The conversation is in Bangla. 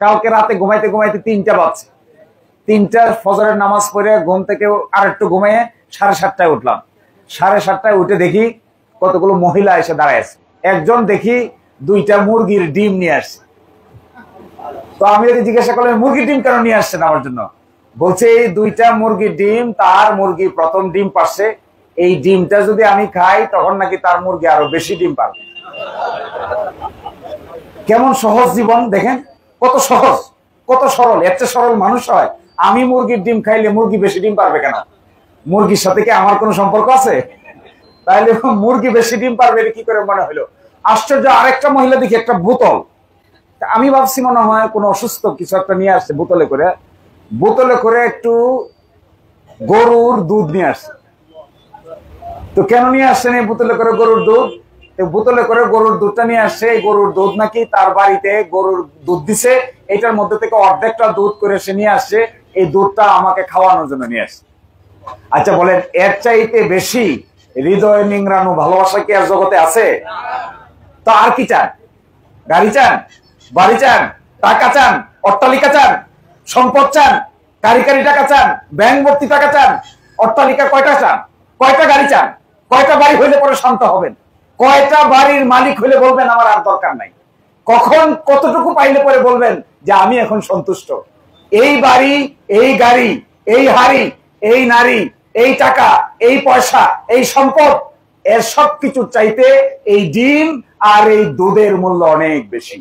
কালকে রাতে ঘুমাইতে ঘুমাইতে 3টা বাজছে। 3টার ফজরের নামাজ পড়ে ঘুম থেকে আর একটু ঘুমিয়ে 7:30টায় উঠলাম। 7:30টায় উঠে দেখি কতগুলো মহিলা এসে দাঁড়ায় আছে। একজন দেখি 2টা মুরগির ডিম নিয়ে আসছে। তো আমি যদি জিজ্ঞাসা করলাম মুরগির ডিম কেন নিয়ে আসছেন আমার জন্য, বলছে এই 2টা মুরগির ডিম, তার মুরগি প্রথম ডিম পারছে, এই ডিমটা যদি আমি খাই তখন নাকি তার মুরগি আরো বেশি ডিম পারবে। কেমন সহজ জীবন দেখেন, কত সহজ, কত সরল। এর চেয়ে সরল মানুষ হয়? আমি মুরগির ডিম খাইলে মুরগি বেশি ডিম পারবে কেন? মুরগির সাথে কি আমার কোনো সম্পর্ক আছে? তাইলে মুরগি বেশি ডিম পারবে কি করে মনে হলো? আশ্চর্য। আরেকটা মহিলা দেখি একটা বোতল, আমি ভাবছি মনে হয় কোনো অসুস্থ কিছু একটা নিয়ে আসছে, বোতলে করে একটু গরুর দুধ নিয়ে আসছে। তো কেন নিয়ে আসছেন এই বোতলে করে গরুর দুধ? বোতলে করে গরুর দুধটা নিয়ে আসছে, গরুর দুধ নাকি তার বাড়িতে গরুর দুধ দিছে, এটার মধ্যে থেকে অর্ধেকটা দুধ করে সে নিয়ে আসছে, এই দুধটা আমাকে খাওয়ানোর জন্য নিয়ে আসছে। আচ্ছা বলেন, এর চাইতে বেশি হৃদয় নিংড়ানো ভালোবাসা কি আর জগতে আছে? তো আর কি চান? গাড়ি চান, বাড়ি চান, টাকা চান, অট্টালিকা চান, সম্পদ চান, কারি টাকা চান, ব্যাংক ভর্তি টাকা চান, অট্টালিকা কয়টা চান, কয়টা গাড়ি চান, কয়টা বাড়ি হইলে পরে শান্ত হবেন, কয়টা বাড়ির মালিক হইলে বলবেন আমার আর দরকার নাই, কখন কতটুকু পাইলে পরে বলবেন যে আমি এখন সন্তুষ্ট? এই বাড়ি, এই গাড়ি, এই হাড়ি, এই নারী, এই টাকা, এই পয়সা, এই সম্পদ, এর সবকিছুর চাইতে এই ডিম আর এই দুধের মূল্য অনেক বেশি।